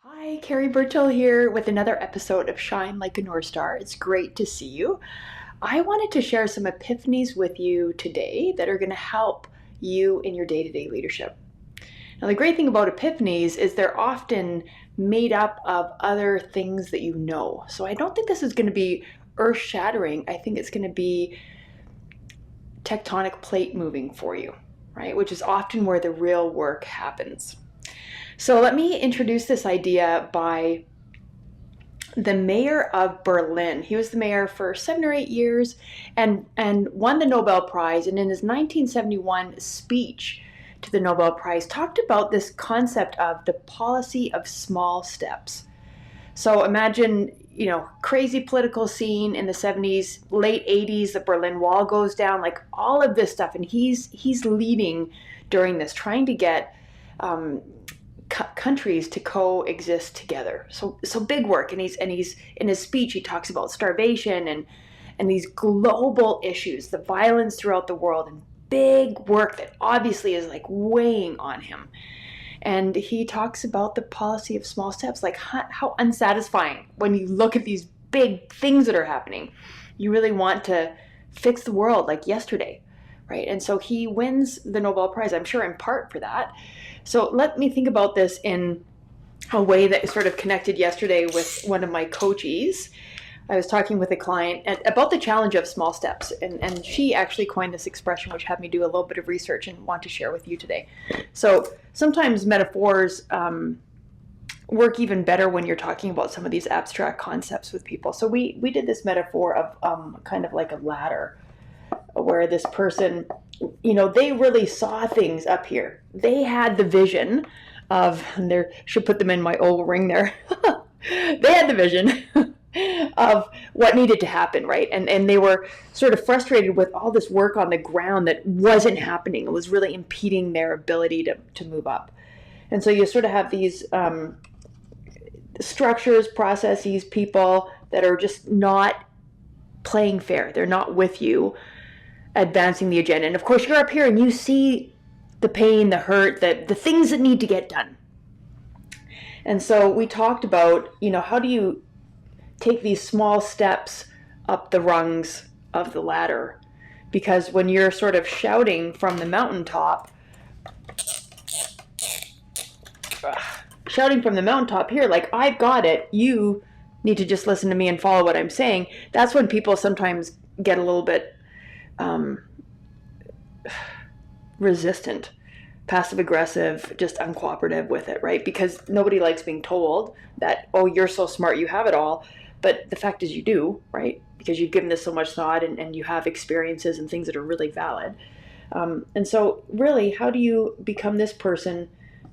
Hi, Carrie Burchill here with another episode of Shine Like a North Star. It's great to see you. I wanted to share some epiphanies with you today that are going to help you in your day-to-day leadership. Now, the great thing about epiphanies is they're often made up of other things that you know. So I don't think this is going to be earth-shattering. I think it's going to be tectonic plate moving for you, right? Which is often where the real work happens. So let me introduce this idea by the mayor of Berlin. He was the mayor for 7 or 8 years and won the Nobel Prize. And in his 1971 speech to the Nobel Prize, talked about this concept of the policy of small steps. So imagine, crazy political scene in the 70s, late 80s, the Berlin Wall goes down, like all of this stuff. And he's leading during this, trying to get countries to coexist together. So big work, and he's in his speech he talks about starvation and these global issues, the violence throughout the world, and big work that obviously is like weighing on him. And he talks about the policy of small steps, like how unsatisfying when you look at these big things that are happening. You really want to fix the world like yesterday, right? And so he wins the Nobel Prize, I'm sure in part for that. So let me think about this in a way that sort of connected yesterday with one of my coaches. I was talking with a client about the challenge of small steps, and she actually coined this expression, which had me do a little bit of research and want to share with you today. So sometimes metaphors work even better when you're talking about some of these abstract concepts with people. So we did this metaphor of kind of like a ladder, where this person, they really saw things up here. They had the vision of, and there should put them in my oval ring there. They had the vision of what needed to happen, right? And they were sort of frustrated with all this work on the ground that wasn't happening. It was really impeding their ability to move up. And so you sort of have these structures, processes, people that are just not playing fair. They're not with you advancing the agenda. And of course, you're up here and you see the pain, the hurt, the things that need to get done. And so we talked about, how do you take these small steps up the rungs of the ladder? Because when you're sort of shouting from the mountaintop here, like, I've got it, you need to just listen to me and follow what I'm saying. That's when people sometimes get a little bit resistant, passive aggressive, just uncooperative with it, right? Because nobody likes being told that, oh, you're so smart, you have it all. But the fact is you do, right? Because you've given this so much thought and you have experiences and things that are really valid. And so really, how do you become this person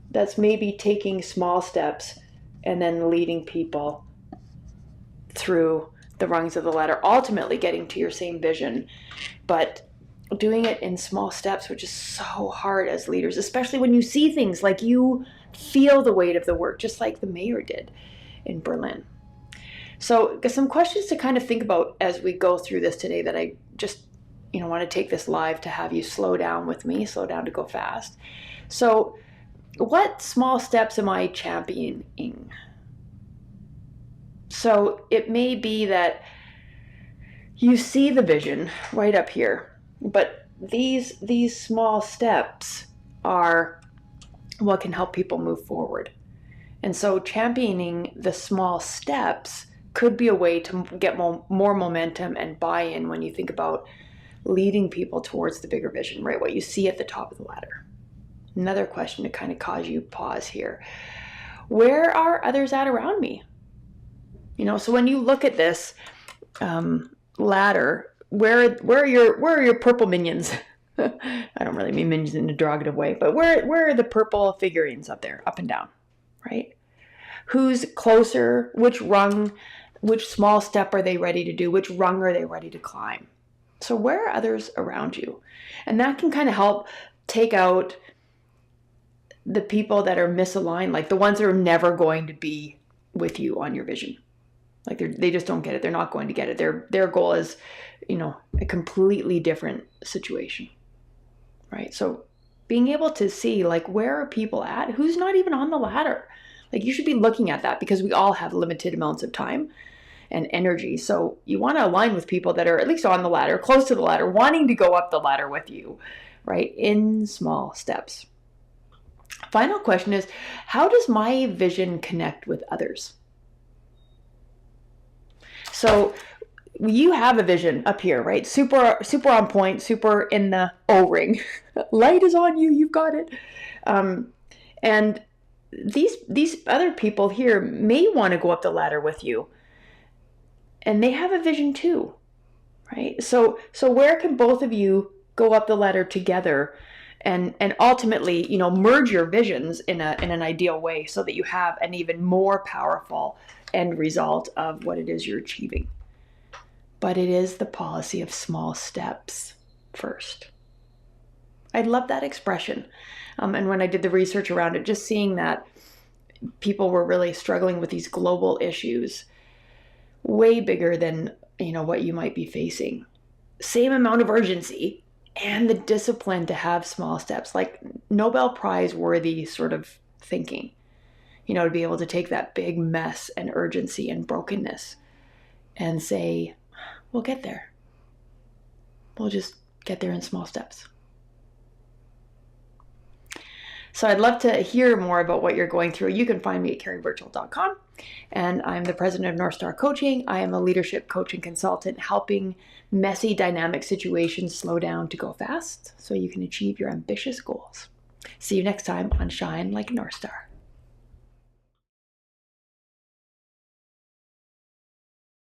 that's maybe taking small steps and then leading people through the rungs of the ladder, ultimately getting to your same vision, but doing it in small steps, which is so hard as leaders, especially when you see things like you feel the weight of the work, just like the mayor did in Berlin. So some questions to kind of think about as we go through this today that I just, want to take this live to have you slow down with me, slow down to go fast. So what small steps am I championing? So it may be that you see the vision right up here, but these small steps are what can help people move forward. And so championing the small steps could be a way to get more momentum and buy-in when you think about leading people towards the bigger vision, right? What you see at the top of the ladder. Another question to kind of cause you pause here. Where are others at around me? So when you look at this ladder, where are your purple minions? I don't really mean minions in a derogative way, but where are the purple figurines up there, up and down, right? Who's closer? Which rung, which small step are they ready to do? Which rung are they ready to climb? So where are others around you? And that can kind of help take out the people that are misaligned, like the ones that are never going to be with you on your vision. Like they just don't get it. They're not going to get it. Their goal is, a completely different situation, right? So being able to see, like, where are people at? Who's not even on the ladder? Like, you should be looking at that, because we all have limited amounts of time and energy. So you want to align with people that are at least on the ladder, close to the ladder, wanting to go up the ladder with you, right? In small steps. Final question is, how does my vision connect with others? So you have a vision up here, right? Super on point, super in the O-ring. Light is on you, you've got it. And these other people here may want to go up the ladder with you, and they have a vision too, right? So where can both of you go up the ladder together, and ultimately, merge your visions in an ideal way, so that you have an even more powerful end result of what it is you're achieving. But it is the policy of small steps first. I love that expression. And when I did the research around it, just seeing that people were really struggling with these global issues, way bigger than, what you might be facing. Same amount of urgency, and the discipline to have small steps, like Nobel Prize worthy sort of thinking, to be able to take that big mess and urgency and brokenness and say, we'll get there. We'll just get there in small steps. So I'd love to hear more about what you're going through. You can find me at carrievirtual.com, and I'm the president of North Star Coaching. I am a leadership coach and consultant, helping messy, dynamic situations slow down to go fast so you can achieve your ambitious goals. See you next time on Shine Like a North Star.